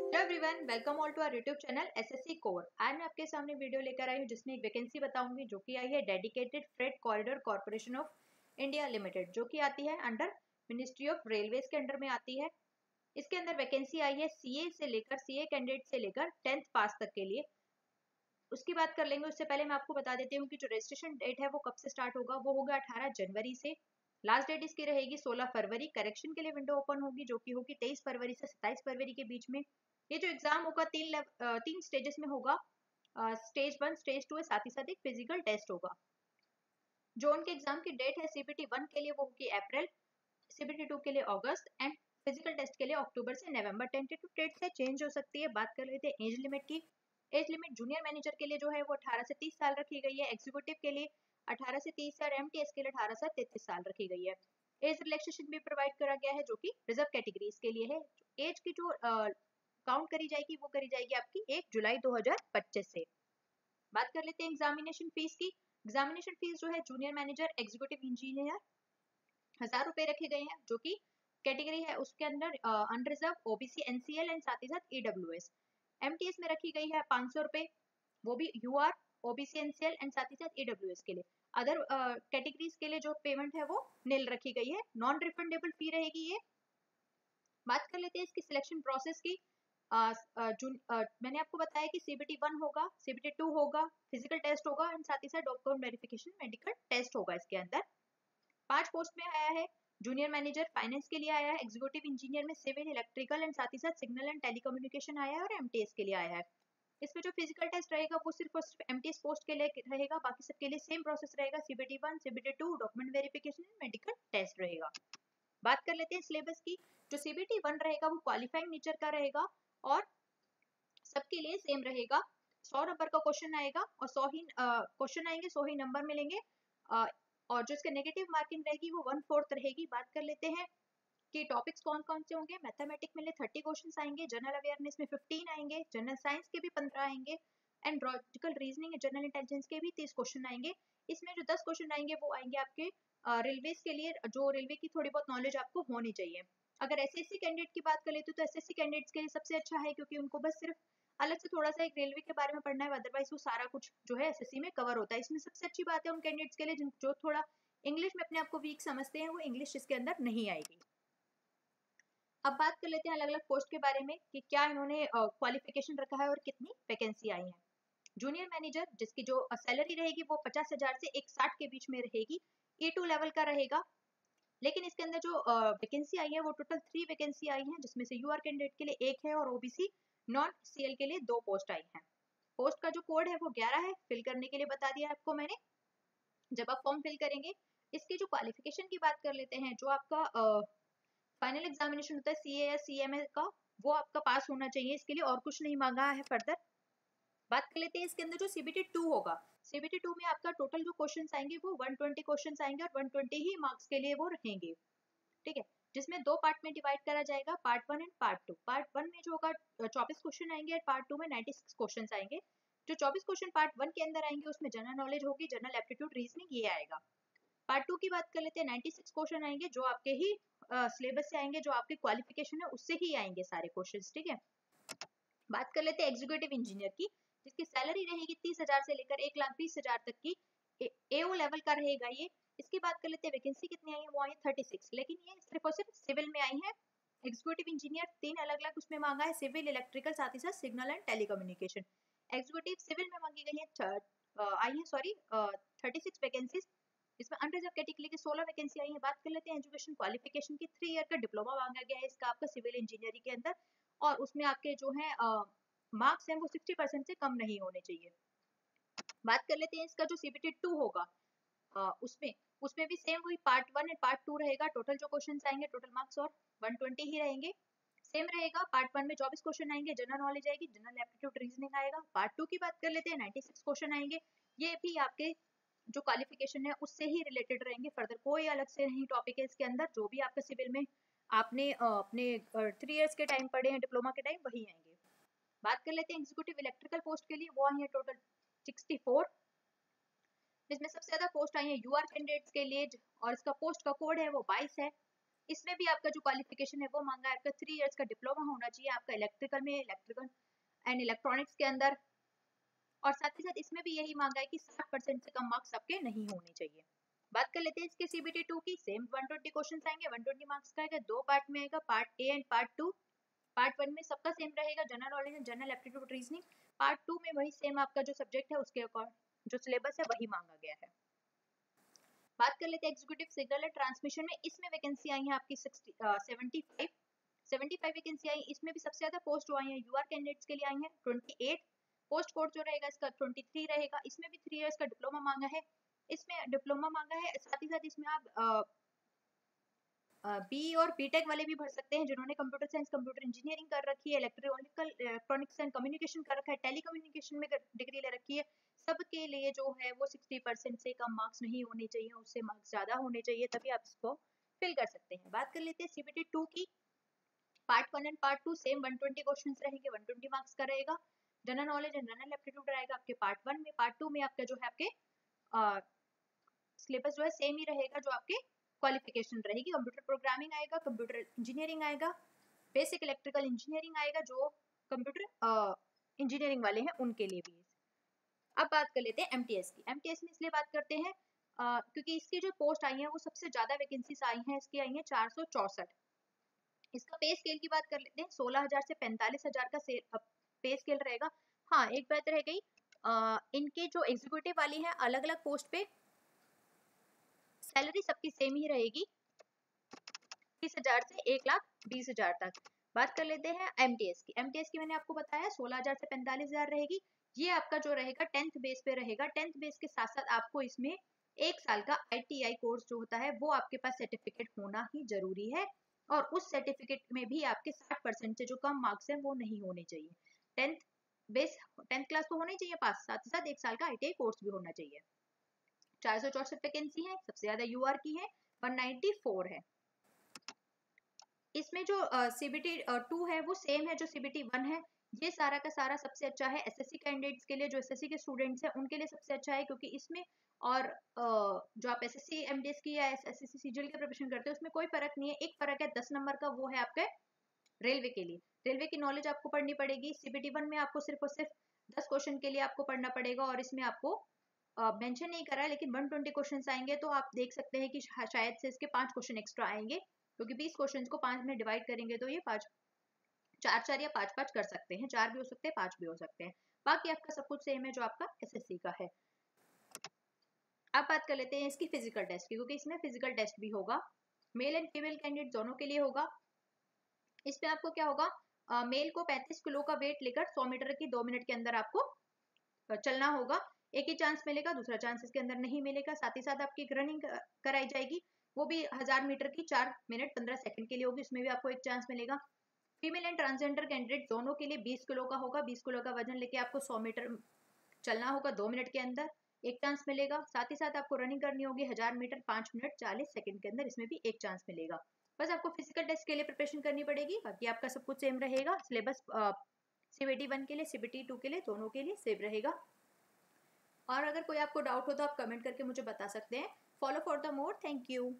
Hello everyone, welcome all to our YouTube channel SSC core. आज मैं आपके सामने वीडियो लेकर आई हूँ जिसमें एक वैकेंसी बताऊंगी जो कि आई है dedicated freight corridor corporation of India limited, जो कि आती है अंडर मिनिस्ट्री ऑफ रेलवेज के अंडर में आती है। इसके अंदर वैकेंसी आई है सीए कैंडिडेट से लेकर 10th पास तक के लिए। उसकी बात कर लेंगे। उससे पहले मैं आपको बता देती हूँ कि जो रजिस्ट्रेशन डेट है वो कब से स्टार्ट होगा। वो होगा 18 जनवरी से। लास्ट डेट इसकी रहेगी 16 फरवरी। करेक्शन के लिए विंडो ओपन होगी जो कि होगी 23 फरवरी से 27 फरवरी के बीच में। ये जो एग्जाम होगा तीन स्टेजेस में होगा। स्टेज 1, स्टेज 2 है, साथ ही साथ एक फिजिकल टेस्ट होगा। जो उनके एग्जाम की डेट है सीबीटी 1 के लिए वो होगी अप्रैल, सीबीटी 2 के लिए अगस्त एंड फिजिकल टेस्ट के लिए अक्टूबर से नवंबर। टेंटेटिव डेट है, चेंज हो सकती है। बात कर लेते हैं एज लिमिट की। एज लिमिट जूनियर मैनेजर के लिए जो है वो 18 से 30 साल रखी गई है। एग्जीक्यूटिव के लिए 18 से 30 और एमटीएस के लिए 18 से 33 साल रखी गई है। एज रिलैक्सेशन भी प्रोवाइड करा गया है जो कि रिजर्व कैटेगरीज के लिए है। एज की जो काउंट करी जाएगी वो करी जाएगी आपकी 1 जुलाई 2025 से। बात कर लेते हैं एग्जामिनेशन फीस की। एग्जामिनेशन फीस जो है जूनियर मैनेजर एग्जीक्यूटिव इंजीनियर 1000 रुपए रखे गए हैं, जो कि कैटेगरी है उसके अंदर अनरिजर्व, ओबीसी, एनसीएल एंड साथ ही साथ ईडब्ल्यूएस। एमटीएस में रखी गई है 500 रुपए, वो भी यूआर, ओबीसी, एनसीएल एंड साथ ही साथ ईडब्ल्यूएस के लिए। अदर कैटेगरीज के लिए जो पेमेंट है वो निल रखी गई है, नॉन रिफंडेबल फी रहेगी ये। बात कर लेते हैं इसकी सिलेक्शन प्रोसेस की। मैंने आपको बताया कि सीबीटी 1 होगा, सीबीटी 2 होगा, फिजिकल टेस्ट होगा एंड साथ ही साथ डॉक्यूमेंट वेरिफिकेशन, मेडिकल टेस्ट होगा। इसके अंदर 5 पोस्ट में आया है। जूनियर मैनेजर फाइनेंस के लिए आया है, एग्जीक्यूटिव इंजीनियर में सिविल, इलेक्ट्रिकल एंड साथ ही साथ सिग्नल एंड टेलीकम्युनिकेशन आया है और एमटीएस के लिए आया है। इसमें जो फिजिकल टेस्ट रहेगा वो सिर्फ और सिर्फ एमटीएस पोस्ट के लिए रहेगा, बाकी सबके लिए सेम प्रोसेस रहेगा। CBT 1, CBT 2 document verification and medical test रहेगा। बात कर लेते हैं सिलेबस की। जो सीबीटी 1 रहेगा वो क्वालिफाइंग नेचर का रहेगा और सबके लिए सेम रहेगा। 100 नंबर का क्वेश्चन आएगा और 100 ही क्वेश्चन आएंगे, 100 ही नंबर मिलेंगे। और जो इसका नेगेटिव मार्किंग रहेगी वो 1/4 रहेगी। बात कर लेते हैं कि टॉपिक्स कौन कौन से होंगे। मैथमेटिक्स में 30 क्वेश्चंस आएंगे, जनरल अवेयरनेस में 15 आएंगे, जनरल साइंस के भी 15 आएंगे and logical reasoning, general intelligence के भी 30 क्वेश्चन आएंगे। इसमें जो 10 क्वेश्चन आएंगे वो आएंगे आपके रेलवेज के लिए, जो रेलवे की थोड़ी बहुत नॉलेज आपको होनी चाहिए। अगर एसएससी कैंडिडेट की बात कर लेते तो एसएससी कैंडिडेट्स के लिए सबसे अच्छा है, क्योंकि उनको बस सिर्फ अलग से थोड़ा सा एक रेलवे के बारे में पढ़ना है, अदरवाइज वो सारा कुछ जो है एसएससी में कवर होता है। इसमें सबसे अच्छी बात है उन कैंडिडेट्स के लिए जो थोड़ा इंग्लिश में अपने आप को वीक समझते हैं, वो इंग्लिश इसके अंदर नहीं आएगी। अब बात कर लेते हैं अलग अलग पोस्ट के बारे में कि क्या इन्होंने क्वालिफिकेशन रखा है और कितनी वैकेंसी आई है। जूनियर मैनेजर जिसकी जो सैलरी रहेगी वो 50,000 से 160 के बीच में रहेगी। E2 लेवल का रहेगा। लेकिन इसके अंदर जो वैकेंसी आई है वो टोटल 3 वैकेंसी आई है, जिसमें से यूआर कैंडिडेट के लिए 1 है और ओबीसी नॉन सीएल के लिए 2 पोस्ट आई हैं। पोस्ट का जो कोड है वो 11 है। फिल करने के लिए बता दिया आपको मैंने। जब आप फॉर्म फिल करेंगे, इसकी जो क्वालिफिकेशन की बात कर लेते हैं, जो आपका फाइनल एग्जामिनेशन होता है सीए या सीएमए का, वो आपका पास होना चाहिए। इसके लिए और कुछ नहीं मांगा है फर्दर। बात कर लेते हैं इसके अंदर जो सीबीटी 2 होगा। सीबीटी 2 में आपका टोटल जो क्वेश्चंस आएंगे वो 120 क्वेश्चंस आएंगे और 120 ही मार्क्स के लिए वो रहेंगे। ठीक है, जिसमें 2 पार्ट में डिवाइड करा जाएगा, पार्ट 1 एंड पार्ट 2। पार्ट 1 में जो होगा 24 क्वेश्चन आएंगे और पार्ट 2 में 96 क्वेश्चन आएंगे। जो 24 क्वेश्चन पार्ट 1 के अंदर आएंगे उसमें जनरल नॉलेज होगी, जनरल एप्टीट्यूड, रीजनिंग ये आएगा। पार्ट 2 की बात कर लेते हैं। 96 क्वेश्चन आएंगे जो आपके ही सिलेबस से आएंगे, जो आपके क्वालिफिकेशन है उससे ही आएंगे सारे क्वेश्चंस। ठीक है, बात कर लेते हैं एग्जीक्यूटिव इंजीनियर की, जिसकी सैलरी रहेगी 30,000 से लेकर 1,20,000 तक की। एओ लेवल का रहेगा ये। इसकी बात कर लेते हैं वैकेंसी कितनी आई है, वो आई है 36, लेकिन ये सिर्फ और सिर्फ सिविल में आई है। एग्जीक्यूटिव इंजीनियर 3 अलग अलग उसमें मांगा है, सिविल, इलेक्ट्रिकल, साथ ही साथ signal and telecommunication. Executive civil में मांगी गई है आई है 36 वैकेंसीज। इसमें अनरिजर्व कैटेगरी की 16 वैकेंसी आई है। बात कर लेते हैं एजुकेशन क्वालिफिकेशन की। 3 ईयर का डिप्लोमा मांगा गया है इसका आपका सिविल इंजीनियरिंग के अंदर, और उसमें आपके जो है मार्क्स हैं वो 60% से कम नहीं होने चाहिए। बात कर लेते हैं इसका जो सीबीटी 2 होगा, उसमें उसमें भी सेम वही पार्ट 1 एंड पार्ट 2 रहेगा। टोटल जो क्वेश्चंस आएंगे, टोटल मार्क्स और 120 ही रहेंगे, सेम रहेगा। पार्ट 1 में 24 क्वेश्चन आएंगे, जनरल नॉलेज आएगी, जनरल एप्टीट्यूड, रीजनिंग आएगा। पार्ट 2 की बात कर लेते हैं, 96 क्वेश्चन आएंगे। ये भी आपके जो क्वालिफिकेशन है उससे ही रिलेटेड रहेंगे, फर्दर कोई अलग से नहीं टॉपिक है इसके अंदर। जो भी आपका सिविल में आपने अपने 3 इयर्स के टाइम पढ़े हैं डिप्लोमा के टाइम, वही आएंगे। बात कर लेते हैं एग्जीक्यूटिव इलेक्ट्रिकल पोस्ट के लिए, वो आई है टोटल 64, जिसमें सबसे ज्यादा पोस्ट आई है यूआर कैंडिडेट्स के लिए, और इसका पोस्ट का कोड है वो 22 है। इसमें भी आपका जो क्वालिफिकेशन है वो मांगा है आपका 3 इयर्स का डिप्लोमा होना चाहिए आपका इलेक्ट्रिकल में, इलेक्ट्रिकल एंड इलेक्ट्रॉनिक्स के अंदर। और साथ ही साथ इसमें भी यही मांगा है कि 60% से कम मार्क्स आपके नहीं होने चाहिए। बात कर लेते हैं इसके CBT 2 की। सेम 120 क्वेश्चन आएंगे, 120 मार्क्स का आएगा, दो पार्ट में आएगा, part A and part 2। Part 1 में सबका सेम रहेगा, general knowledge and general aptitude reasoning. Part 2 में वही सेम आपका जो सब्जेक्ट है उसके अकॉर्डिंग जो सिलेबस है वही मांगा गया है। बात कर लेते हैं एग्जीक्यूटिव सिग्नल एंड ट्रांसमिशन में। इसमें वैकेंसी आई है आपकी 75 वैकेंसी आई। इसमें भी सबसे ज्यादा पोस्ट जो आई है यूआर कैंडिडेट्स के लिए आई है 28। पोस्ट कोड जो रहेगा इसका 23 रहेगा। इसमें भी 3 इयर्स का डिप्लोमा मांगा है, इसमें डिप्लोमा मांगा है। साथ ही साथ इसमें आप बी और बीटेक वाले भी भर सकते हैं जिन्होंने कंप्यूटर साइंस, कंप्यूटर इंजीनियरिंग कर रखी है, इलेक्ट्रॉनिक्स एंड कम्युनिकेशन कर रखा है, टेलीकम्युनिकेशन में डिग्री ले रखी है। सबके लिए जो है वो 60% से कम मार्क्स नहीं होने चाहिए, उससे मार्क्स ज्यादा होने चाहिए, तभी आप इसको फिल कर सकते हैं। बात कर लेते हैं CBT 2 की। Part 1 and part 2 same 120 questions रहेंगे, 120 मार्क्स का रहेगा। General knowledge and general aptitude रहेगा आपके पार्ट 1 में। पार्ट 2 में आपका जो है आपके सिलेबस जो है सेम ही रहेगा, जो आपके क्वालिफिकेशन रहेगी। कंप्यूटर प्रोग्रामिंग आएगा, कंप्यूटर इंजीनियरिंग आएगा, बेसिक इलेक्ट्रिकल इंजीनियरिंग आएगा, जो कंप्यूटर इंजीनियरिंग वाले हैं उनके लिए भी। अब बात कर लेते हैं MTS की। MTS में इसलिए बात करते हैं क्योंकि इसकी जो पोस्ट आई है वो सबसे ज्यादा वैकेंसीज आई हैं, इसकी आई है 464। इसका पे स्केल की बात कर लेते हैं, 16,000 से 45,000 का पे स्केल रहेगा। हाँ, एक बात रह गई, इनके जो एग्जीक्यूटिव वाली है अलग अलग पोस्ट पे सैलरी सबकी सेम ही रहेगी, 30,000 से 1,20,000 तक। बात कर लेते हैं MTS की। MTS की मैंने आपको बताया 16,000 से 45,000 रहेगी। ये आपका जो रहेगा 10th बेस पे रहेगा। 10th बेस के साथ साथ आपको इसमें 1 साल का ITI कोर्स जो होता है वो आपके पास सर्टिफिकेट होना ही जरूरी है, और उस सर्टिफिकेट में भी आपके 60% से जो कम मार्क्स है वो नहीं होने चाहिए। 10th क्लास तो होनी चाहिए पास, साथ ही साथ 1 साल का ITI कोर्स भी होना चाहिए। 464 वैकेंसी है, सबसे ज्यादा UR की है, 194 है। इसमें जो CBT 2 है वो सेम है जो CBT 1 है। ये सारा का सारा सबसे अच्छा है SSC कैंडिडेट्स के लिए, जो SSC के स्टूडेंट्स हैं उनके लिए सबसे अच्छा है, क्योंकि इसमें और जो आप SSC MTS की या SSC CGL की प्रिपरेशन करते हैं उसमें कोई फर्क नहीं है। एक फर्क है 10 नंबर का, वो है आपके रेलवे के लिए। रेलवे की नॉलेज आपको पढ़नी पड़ेगी। CBT 1 में आपको सिर्फ और सिर्फ 10 क्वेश्चन के लिए आपको पढ़ना पड़ेगा, और इसमें आपको मेंशन नहीं करा है, लेकिन 120 क्वेश्चन आएंगे तो आप देख सकते हैं कि शायद से इसके 5 क्वेश्चन एक्स्ट्रा आएंगे, क्योंकि 20 क्वेश्चन को 5 में डिवाइड करेंगे तो ये 4 या 5 कर सकते हैं, 4 भी हो सकते हैं, 5 भी हो सकते हैं। बाकी आपका सब कुछ सेम है जो आपका SSC का है। अब बात कर लेते हैं इसकी फिजिकल टेस्ट की, क्योंकि इसमें फिजिकल टेस्ट भी होगा, मेल एंड फीमेल कैंडिडेट दोनों के लिए होगा। इसमें आपको क्या होगा, मेल को 35 किलो का वेट लेकर 100 मीटर की 2 मिनट के अंदर आपको चलना होगा। एक ही चांस मिलेगा, दूसरा चांस इसके अंदर नहीं मिलेगा। साथ ही साथ आपकी रनिंग कराई जाएगी, वो भी 1000 मीटर की 4 मिनट 15 सेकंड के लिए होगी, उसमें भी आपको एक चांस मिलेगा। फीमेल एंड ट्रांसजेंडर कैंडिडेट दोनों के लिए 20 किलो का होगा, 20 किलो का वजन लेके आपको 100 मीटर चलना होगा 2 मिनट के अंदर, एक चांस मिलेगा। साथ ही साथ आपको रनिंग करनी होगी 1000 मीटर 5 मिनट 40 सेकंड के अंदर, इसमें भी एक चांस मिलेगा। बस आपको फिजिकल टेस्ट के लिए प्रिपरेशन करनी पड़ेगी, बाकी आपका सब कुछ सेम रहेगा। सिलेबस CBT 1 के लिए CBT 2 के लिए दोनों के लिए सेम रहेगा। और अगर कोई आपको डाउट हो तो आप कमेंट करके मुझे बता सकते हैं। Follow for the more. Thank you.